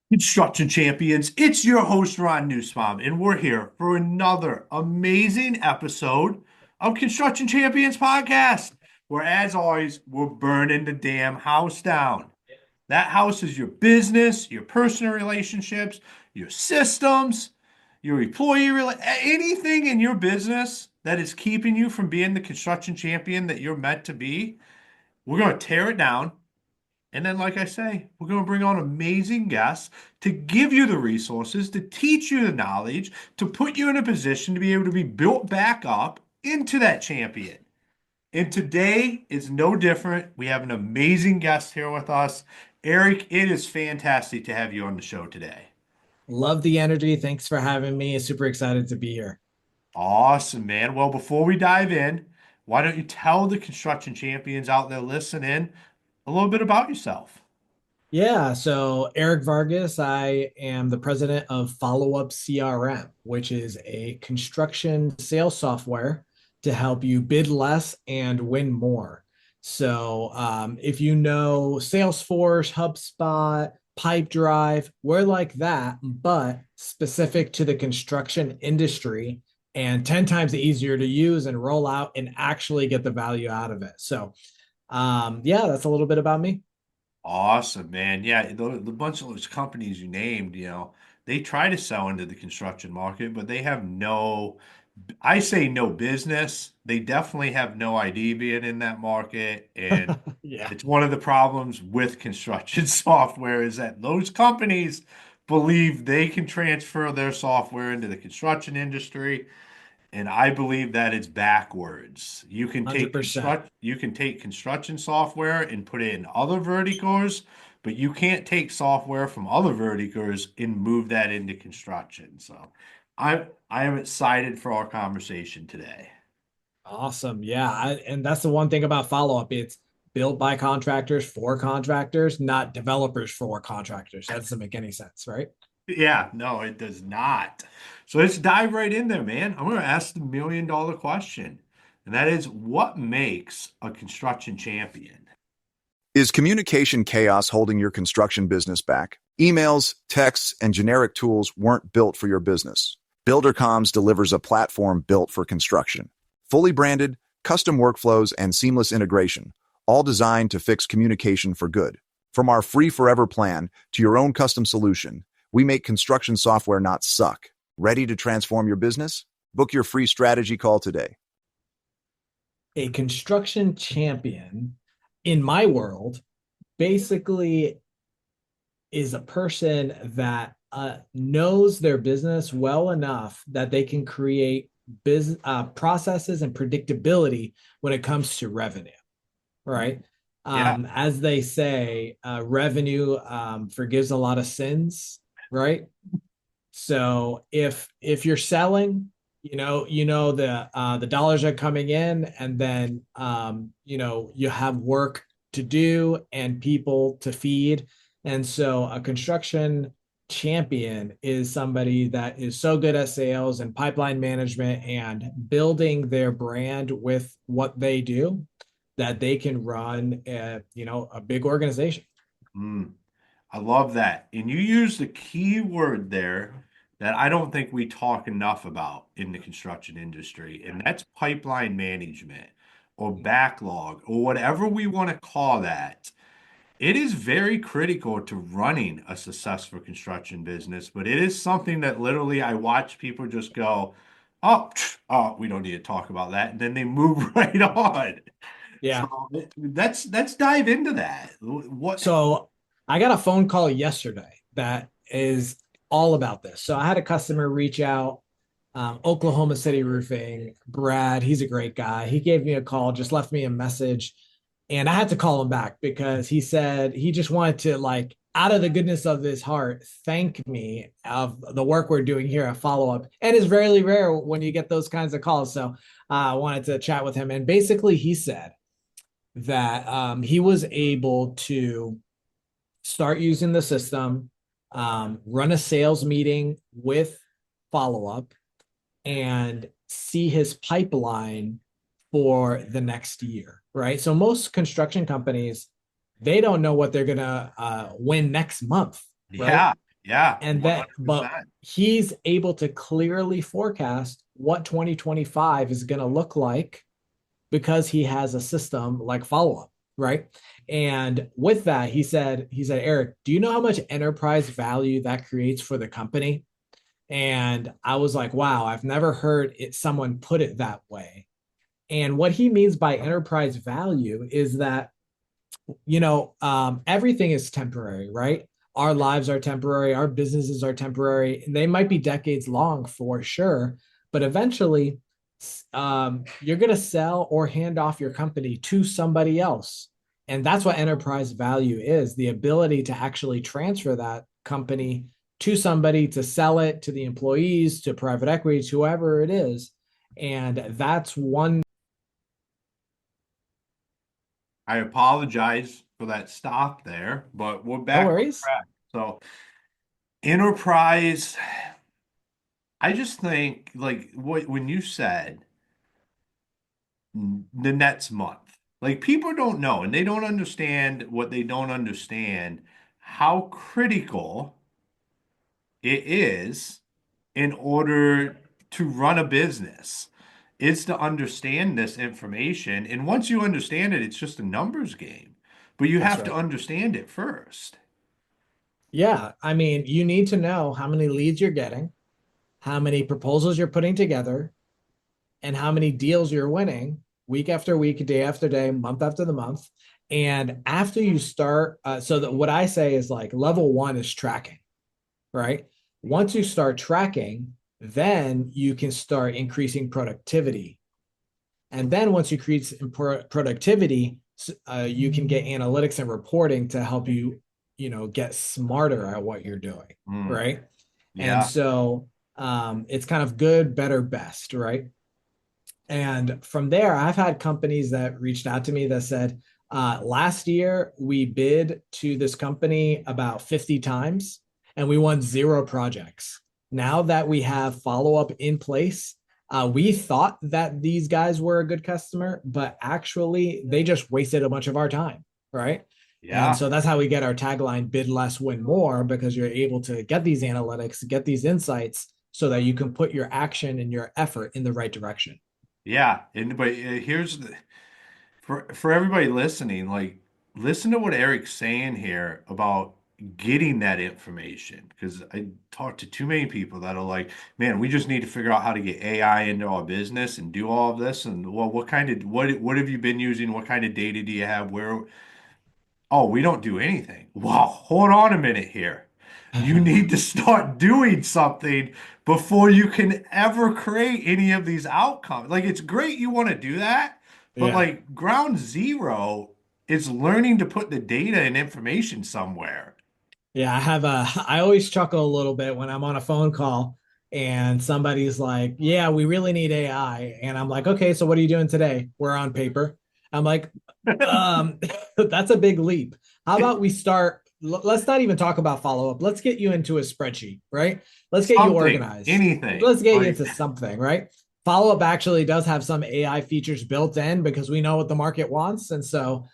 Construction champions, it's your host Ron Newsbaum, and we're here for another amazing episode of Construction Champions Podcast, where, as always, we're burning the damn house down. That house is your business, your personal relationships, your systems, your anything in your business that is keeping you from being the construction champion that you're meant to be. We're going to tear it down. And then, like I say, we're going to bring on amazing guests to give you the resources, to teach you the knowledge, to put you in a position to be able to be built back up into that champion. And today is no different. We have an amazing guest here with us. Erick, it is fantastic to have you on the show today. Love the energy. Thanks for having me. Super excited to be here. Awesome, man. Well, before we dive in, why don't you tell the construction champions out there listening a little bit about yourself? Yeah, so Erick Vargas, I am the president of Follow-up CRM, which is a construction sales software to help you bid less and win more. So if you know Salesforce, HubSpot, Pipedrive, we're like that, but specific to the construction industry and 10 times easier to use and roll out and actually get the value out of it. So yeah, that's a little bit about me. Awesome, man. Yeah, the bunch of those companies you named, they try to sell into the construction market, but they have I say no business. They definitely have no idea being in that market. And Yeah. it's one of the problems with construction software is that those companies believe they can transfer their software into the construction industry. And I believe that it's backwards. 100%. You can take construction software and put it in other verticals, but you can't take software from other verticals and move that into construction. So I am excited for our conversation today. Awesome. Yeah. And that's the one thing about follow-up. It's built by contractors for contractors, not developers for contractors. That doesn't make any sense, right? Yeah, no, it does not. So let's dive right in there, man. I'm going to ask the $1 million question, and that is what makes a construction champion? Is communication chaos holding your construction business back? Emails, texts, and generic tools weren't built for your business. BuilderComs delivers a platform built for construction. Fully branded, custom workflows, and seamless integration, all designed to fix communication for good. From our free forever plan to your own custom solution, we make construction software not suck. Ready to transform your business? Book your free strategy call today. A construction champion in my world basically is a person that knows their business well enough that they can create business processes and predictability when it comes to revenue, right? Yeah, As they say, revenue forgives a lot of sins, right? So if you're selling, you know the dollars are coming in, and then you have work to do and people to feed. And so a construction champion is somebody that is so good at sales and pipeline management and building their brand with what they do that they can run a big organization. mm, I love that. And you use the key word there that I don't think we talk enough about in the construction industry, and that's pipeline management or backlog or whatever we want to call that. It is very critical to running a successful construction business, but it is something that literally I watch people just go, oh, oh, we don't need to talk about that. And then they move right on. Yeah. So let's dive into that. What? So I got a phone call yesterday that is all about this. So I had a customer reach out, Oklahoma City Roofing, Brad. He's a great guy. He gave me a call, just left me a message, and I had to call him back because he said he just wanted to, like, out of the goodness of his heart, thank me of the work we're doing here at Follow Up. And it's very rare when you get those kinds of calls. So I wanted to chat with him. And basically, he said that he was able to start using the system, run a sales meeting with Follow Up, and see his pipeline for the next year, right? So most construction companies, they don't know what they're gonna win next month, right? Yeah, Yeah, And then, but 100%. he's able to clearly forecast what 2025 is going to look like because he has a system like follow-up, right? And with that, he said, Eric, do you know how much enterprise value that creates for the company? And I was like, wow, I've never heard someone put it that way. And what he means by enterprise value is that, everything is temporary, right? Our lives are temporary, our businesses are temporary. They might be decades long for sure, but eventually, you're going to sell or hand off your company to somebody else. And that's what enterprise value is, the ability to actually transfer that company to somebody, to sell it to the employees, to private equity, to whoever it is. And that's one. I apologize for that stop there, but we're No back on worries. track. So, enterprise, I just think like what when you said the next month, like people don't know and they don't understand what they don't understand, how critical it is in order to run a business. It's to understand this information. And once you understand it, it's just a numbers game. But you That's have to right. understand it first. Yeah. I mean, you need to know how many leads you're getting, how many proposals you're putting together, and how many deals you're winning week after week, day after day, month after the month. And after you start, so that what I say is like level one is tracking, right? Once you start tracking, then you can start increasing productivity. And then once you increase productivity, you can get analytics and reporting to help you, get smarter at what you're doing, Mm, right? And yeah. so it's kind of good, better, best, right? And from there, I've had companies that reached out to me that said, last year we bid to this company about 50 times and we won 0 projects. Now that we have follow up in place, we thought that these guys were a good customer, but actually they just wasted a bunch of our time, right? And Yeah. so that's how we get our tagline, bid less, win more, because you're able to get these analytics, get these insights so that you can put your action and your effort in the right direction. Yeah. And but here's the for everybody listening, like listen to what Eric's saying here about getting that information. Because I talk to too many people that are like, man, we just need to figure out how to get AI into our business and do all of this. And well, what have you been using? What kind of data do you have? Where Oh, we don't do anything. Wow, hold on a minute here. You need to start doing something before you can ever create any of these outcomes. Like, it's great you want to do that, but Yeah. like, ground zero is learning to put the data and information somewhere. Yeah, I always chuckle a little bit when I'm on a phone call and somebody's like, yeah, we really need AI. And I'm like, okay, so what are you doing today? We're on paper. I'm like, um, that's a big leap. How about we start? Let's not even talk about follow up. Let's get you into a spreadsheet, right? Let's get you Something, organized. anything. Let's get you Like, into something, right? Follow up actually does have some AI features built in because we know what the market wants. And so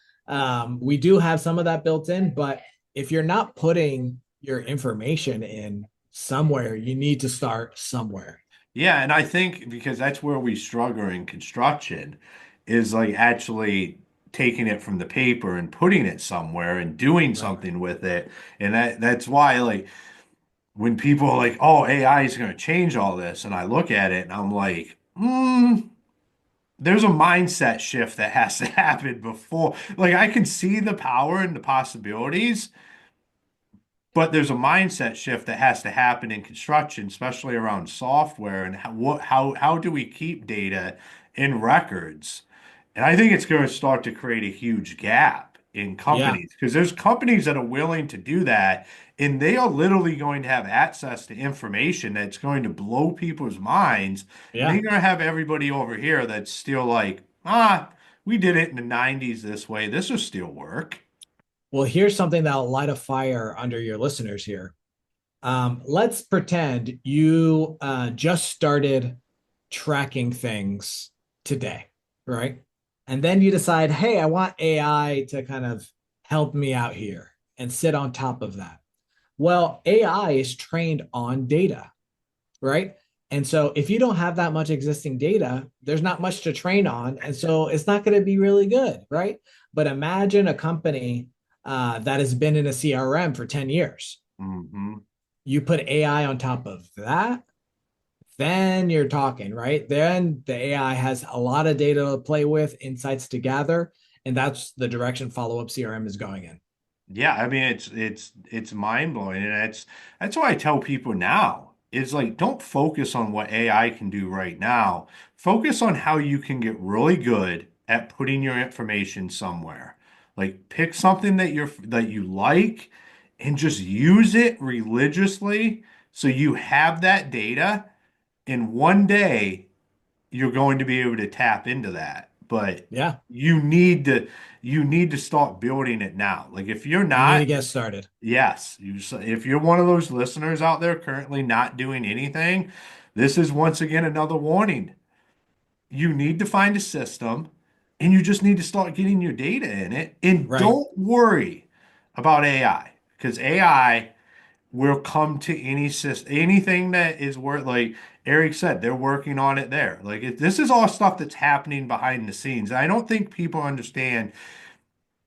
we do have some of that built in, but if you're not putting your information in somewhere, you need to start somewhere. yeah, and I think because that's where we struggle in construction is like actually taking it from the paper and putting it somewhere and doing Right. something with it. And that's why like when people are like, "Oh, AI is going to change all this," and I look at it and I'm like, there's a mindset shift that has to happen before. Like I can see the power and the possibilities, but there's a mindset shift that has to happen in construction, especially around software and how do we keep data in records? And I think it's going to start to create a huge gap in Yeah. companies because there's companies that are willing to do that, and they are literally going to have access to information that's going to blow people's minds. And they're Yeah. going to have everybody over here that's still like, we did it in the 90s this way. This will still work. Well, here's something that'll light a fire under your listeners here. Let's pretend you just started tracking things today, right? And then you decide, hey, I want AI to kind of help me out here and sit on top of that. Well, AI is trained on data, right? And so if you don't have that much existing data, there's not much to train on. And so it's not going to be really good, right? But imagine a company that has been in a CRM for 10 years. Mm-hmm. You put AI on top of that, then you're talking, right? Then the AI has a lot of data to play with, insights to gather, and that's the direction follow-up CRM is going in. Yeah, I mean it's mind blowing, and that's why I tell people now is like don't focus on what AI can do right now. Focus on how you can get really good at putting your information somewhere. Like pick something that you like and just use it religiously so you have that data, and one day you're going to be able to tap into that. But Yeah, you need to you need to start building it now. Like if you're you need to not, get started. yes, if you're one of those listeners out there currently not doing anything, this is once again another warning. You need to find a system and you just need to start getting your data in it. And Right. don't worry about AI because AI will come to any system, anything that is worth, like Eric said, they're working on it there. Like this is all stuff that's happening behind the scenes. I don't think people understand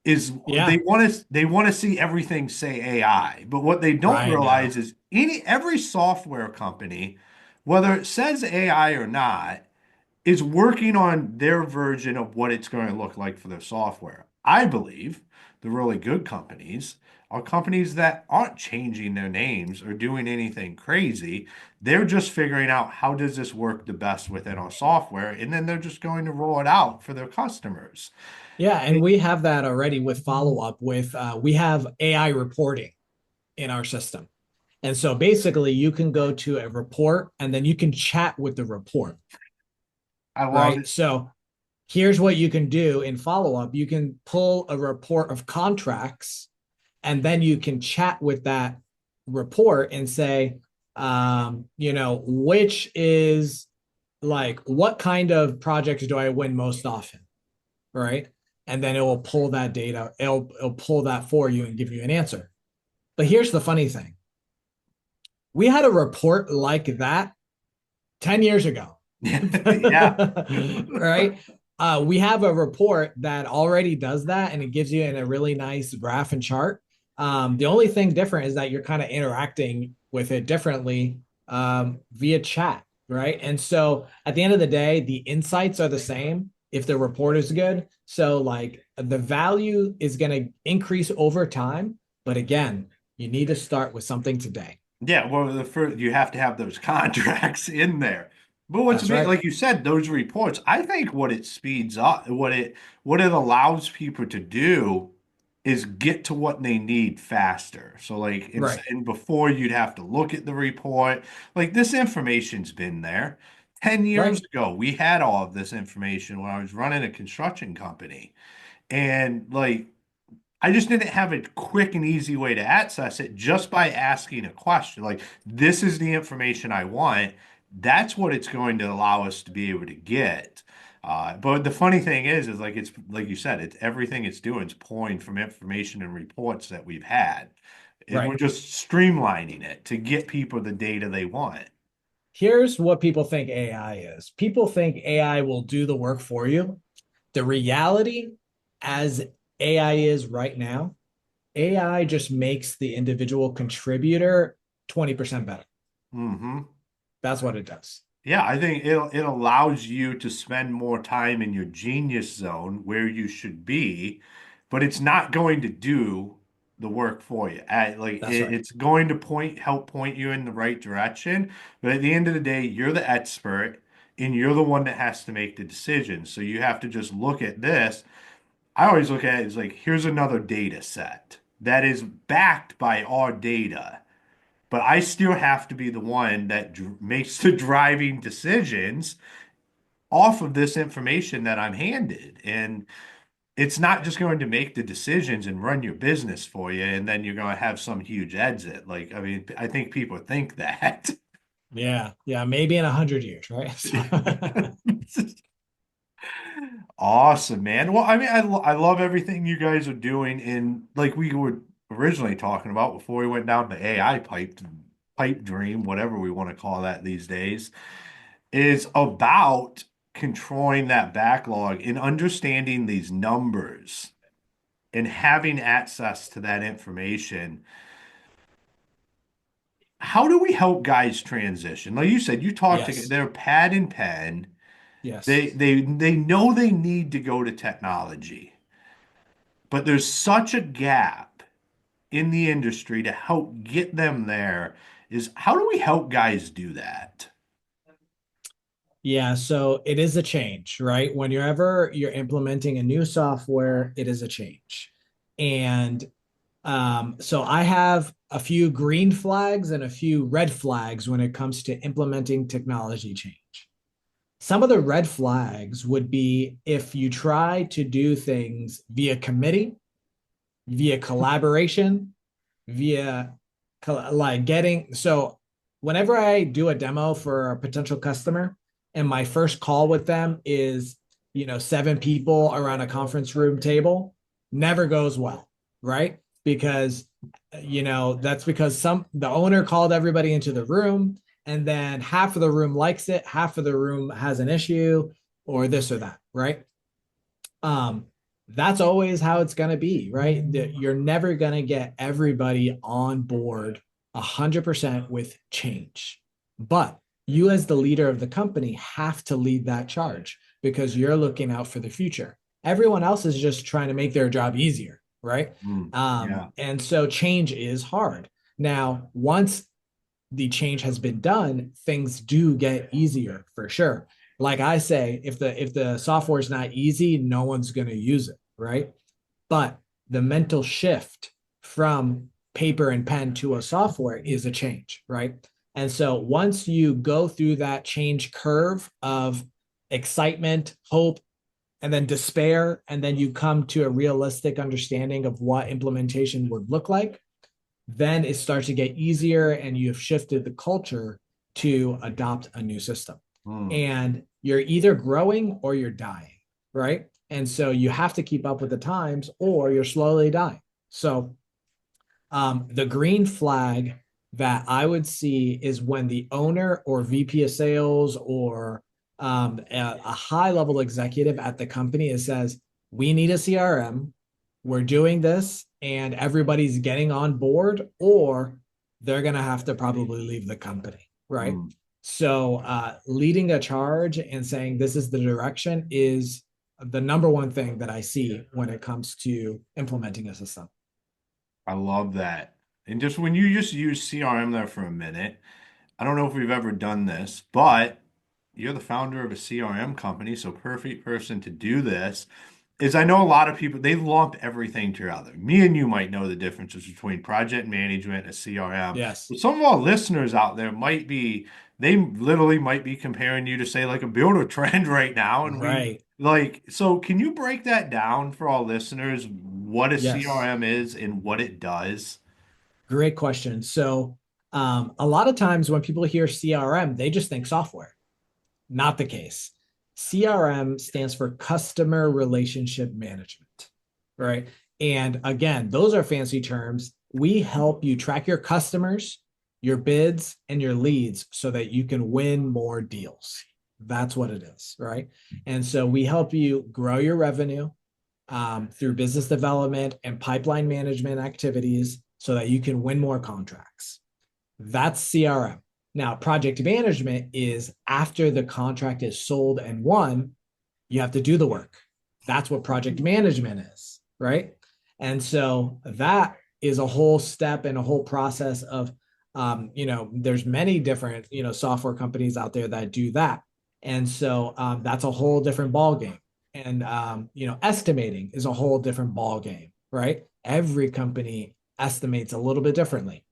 is Yeah, they want to see everything say AI, but what they don't right now. realize is every software company, whether it says AI or not, is working on their version of what it's going to look like for their software. I believe the really good companies are companies that aren't changing their names or doing anything crazy. They're just figuring out how does this work the best within our software, and then they're just going to roll it out for their customers. Yeah, and we have that already with follow-up with we have AI reporting in our system. And so basically you can go to a report and then you can chat with the report, I love right? it. So here's what you can do in follow-up. You can pull a report of contracts and then you can chat with that report and say, which is like, what kind of projects do I win most often? Right. And then it will pull that data, it'll pull that for you and give you an answer. But here's the funny thing. We had a report like that 10 years ago. Yeah. Right. We have a report that already does that and it gives you in a really nice graph and chart. The only thing different is that you're kind of interacting with it differently via chat, right? And so at the end of the day, the insights are the same if the report is good. So like the value is going to increase over time. But again, you need to start with something today. Yeah, well, the first you have to have those contracts in there. But That's right. like you said, those reports, I think what it speeds up, what it allows people to do is get to what they need faster. So like Right. and before you'd have to look at the report, like this information's been there. 10 years Right. ago, we had all of this information when I was running a construction company. And like I just didn't have a quick and easy way to access it just by asking a question. Like, this is the information I want. That's what it's going to allow us to be able to get. But the funny thing is like it's like you said, it's everything it's doing is pulling from information and reports that we've had. And we're Right. just streamlining it to get people the data they want. Here's what people think AI is. People think AI will do the work for you. The reality, as AI is right now, AI just makes the individual contributor 20% better. Hmm. That's what it does. Yeah, I think it allows you to spend more time in your genius zone where you should be, but it's not going to do the work for you. That's right. It's going to help point you in the right direction, but at the end of the day, you're the expert and you're the one that has to make the decision. So you have to just look at this. I always look at it as like, here's another data set that is backed by our data, but I still have to be the one that makes the driving decisions off of this information that I'm handed. And it's not just going to make the decisions and run your business for you, and then you're going to have some huge exit. Like, I mean, I think people think that. Yeah. Yeah. Maybe in 100 years, right? Awesome, man. Well, I mean, I love everything you guys are doing. And like we were originally talking about before we went down the AI pipe dream, whatever we want to call that these days, is about controlling that backlog and understanding these numbers and having access to that information. How do we help guys transition? Like you said, you talk to Yes. their pad and pen. Yes. They know they need to go to technology, but there's such a gap in the industry to help get them there. Is how do we help guys do that? Yeah, so it is a change, right? Whenever you're implementing a new software, it is a change. And so I have a few green flags and a few red flags when it comes to implementing technology change. Some of the red flags would be if you try to do things via committee, via collaboration, via like getting. So whenever I do a demo for a potential customer and my first call with them is, 7 people around a conference room table, never goes well, right? Because that's because the owner called everybody into the room, and then half of the room likes it, half of the room has an issue, or this or that, right? um that's always how it's going to be, right? That you're never going to get everybody on board 100% with change, but you as the leader of the company have to lead that charge because you're looking out for the future. Everyone else is just trying to make their job easier, right? Yeah. And so change is hard. Now once the change has been done, things do get easier for sure. Like I say, if the software is not easy, no one's going to use it, right? But the mental shift from paper and pen to a software is a change, right? And so once you go through that change curve of excitement, hope, and then despair, and then you come to a realistic understanding of what implementation would look like, then it starts to get easier and you have shifted the culture to adopt a new system. Mm. And you're either growing or you're dying, right? And so you have to keep up with the times or you're slowly dying. So the green flag that I would see is when the owner or VP of sales or a high level executive at the company it says, we need a CRM, we're doing this, and everybody's getting on board, or they're going to have to probably leave the company, right? Mm. So leading a charge and saying this is the direction is the number one thing that I see when it comes to implementing a system. I love that. And just when you just use CRM there for a minute, I don't know if we've ever done this, but you're the founder of a CRM company, so perfect person to do this. Is I know a lot of people they lump everything together. Me and you might know the differences between project management and CRM. Yes. But some of our listeners out there might be they literally might be comparing you to say like a builder trend right now. And we Right. like so can you break that down for our listeners what a Yes. CRM is and what it does? Great question. So, a lot of times when people hear CRM, they just think software. Not the case. CRM stands for customer relationship management, right? And again, those are fancy terms. We help you track your customers, your bids, and your leads so that you can win more deals. That's what it is, right? And so we help you grow your revenue through business development and pipeline management activities so that you can win more contracts. That's CRM. Now, project management is after the contract is sold and won, you have to do the work. That's what project management is, right? And so that is a whole step and a whole process of, there's many different, software companies out there that do that. And so that's a whole different ball game. And, estimating is a whole different ball game, right? Every company estimates a little bit differently.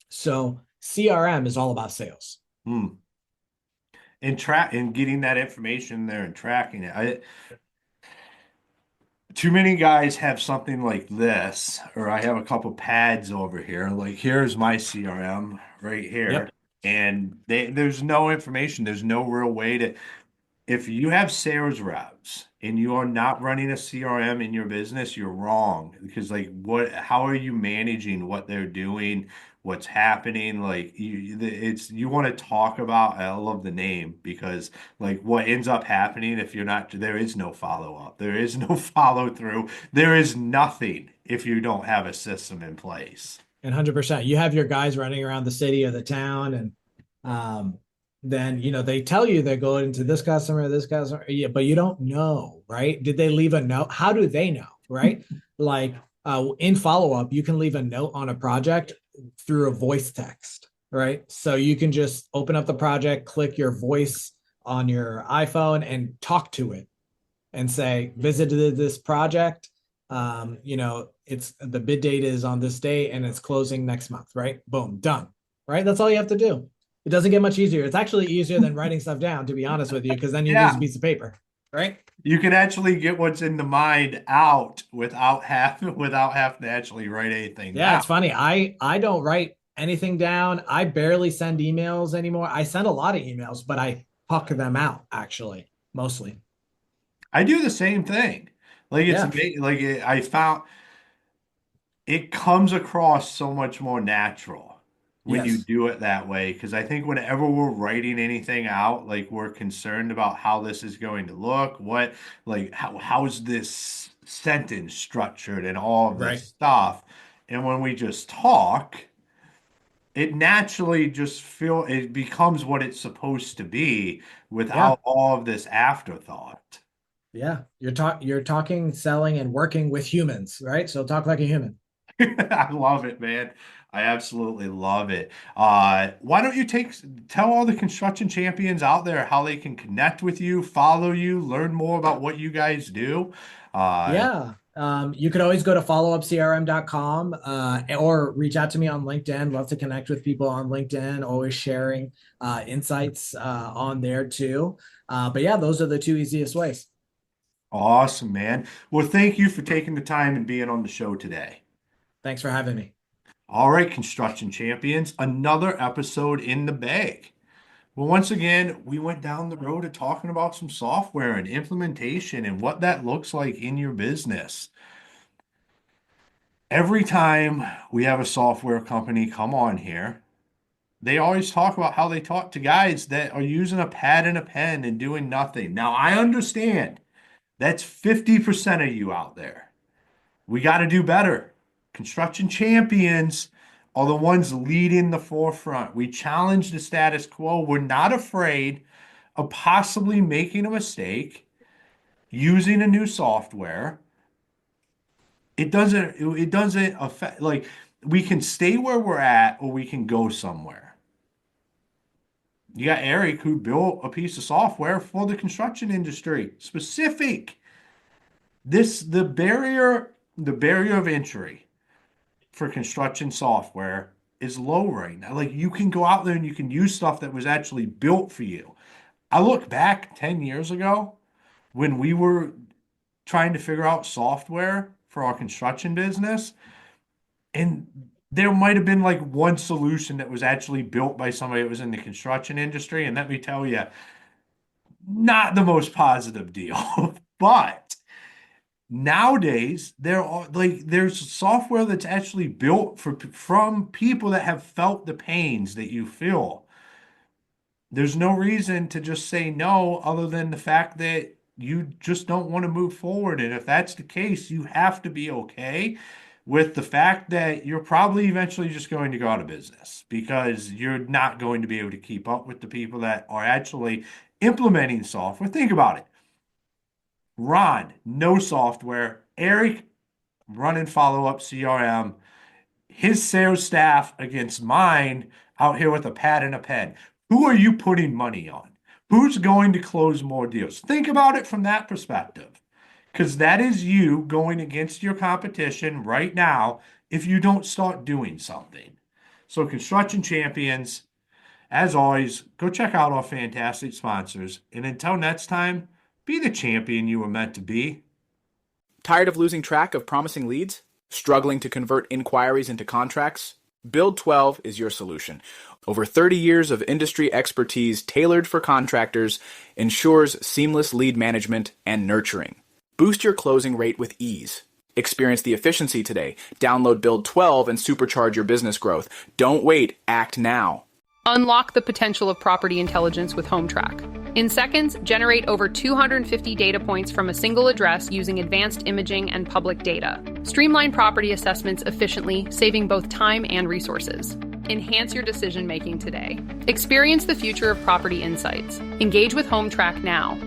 So CRM is all about sales. Hmm. And track and getting that information there and tracking it. Too many guys have something like this, or I have a couple pads over here. Like here's my CRM right here, Yep. and there's no information. There's no real way to. if you have sales reps and you are not running a CRM in your business, you're wrong. Because like how are you managing what they're doing, what's happening? Like you want to talk about, I love the name because like what ends up happening if you're not, there is no follow-up, there is no follow-through, there is nothing if you don't have a system in place. And 100%, you have your guys running around the city or the town, and then they tell you they're going to this customer, yeah, but you don't know, right? Did they leave a note? How do they know, right? Like in follow-up, you can leave a note on a project through a voice text, right? So you can just open up the project, click your voice on your iPhone, and talk to it, and say, visited this project. It's the bid date is on this date and it's closing next month, right? Boom, done. Right? That's all you have to do. It doesn't get much easier. It's actually easier than writing stuff down, to be honest with you, because then you lose a piece of paper, right? You can actually get what's in the mind out without having to actually write anything down. It's funny. I don't write anything down. I barely send emails anymore. I send a lot of emails, but I puck them out actually, mostly. I do the same thing. Like it's Yeah. amazing. Like I found it comes across so much more natural when you Yes. do it that way. Because I think whenever we're writing anything out, like we're concerned about how this is going to look, how's this sentence structured and all of this Right. stuff. And when we just talk, it naturally it becomes what it's supposed to be Yeah. without all of this afterthought. Yeah. You're talking, selling, and working with humans, right? So talk like a human. I love it, man. I absolutely love it. Why don't you tell all the construction champions out there how they can connect with you, follow you, learn more about what you guys do? Yeah. You could always go to followupcrm.com or reach out to me on LinkedIn. Love to connect with people on LinkedIn, always sharing insights on there too. But yeah, those are the two easiest ways. Awesome, man. Well, thank you for taking the time and being on the show today. Thanks for having me. All right, construction champions, another episode in the bag. Well, once again, we went down the road of talking about some software and implementation and what that looks like in your business. Every time we have a software company come on here, they always talk about how they talk to guys that are using a pad and a pen and doing nothing. Now, I understand that's 50% of you out there. We got to do better. Construction champions are the ones leading the forefront. We challenge the status quo. We're not afraid of possibly making a mistake using a new software. It doesn't affect, like, we can stay where we're at or we can go somewhere. You got Eric who built a piece of software for the construction industry, specific. The barrier of entry for construction software is low right now. Like you can go out there and you can use stuff that was actually built for you. I look back 10 years ago when we were trying to figure out software for our construction business, and there might have been like one solution that was actually built by somebody that was in the construction industry. And let me tell you, not the most positive deal. But nowadays, there's software that's actually built from people that have felt the pains that you feel. There's no reason to just say no other than the fact that you just don't want to move forward. And if that's the case, you have to be okay with the fact that you're probably eventually just going to go out of business because you're not going to be able to keep up with the people that are actually implementing software. Think about it. Ron, no software. Eric, running follow-up CRM. His sales staff against mine out here with a pad and a pen. Who are you putting money on? Who's going to close more deals? Think about it from that perspective, because that is you going against your competition right now if you don't start doing something. So, construction champions, as always, go check out our fantastic sponsors. And until next time, be the champion you were meant to be. Tired of losing track of promising leads? Struggling to convert inquiries into contracts? Build 12 is your solution. Over 30 years of industry expertise tailored for contractors ensures seamless lead management and nurturing. Boost your closing rate with ease. Experience the efficiency today. Download Build 12 and supercharge your business growth. Don't wait. Act now. Unlock the potential of property intelligence with HomeTrack. In seconds, generate over 250 data points from a single address using advanced imaging and public data. Streamline property assessments efficiently, saving both time and resources. Enhance your decision-making today. Experience the future of property insights. Engage with HomeTrack now.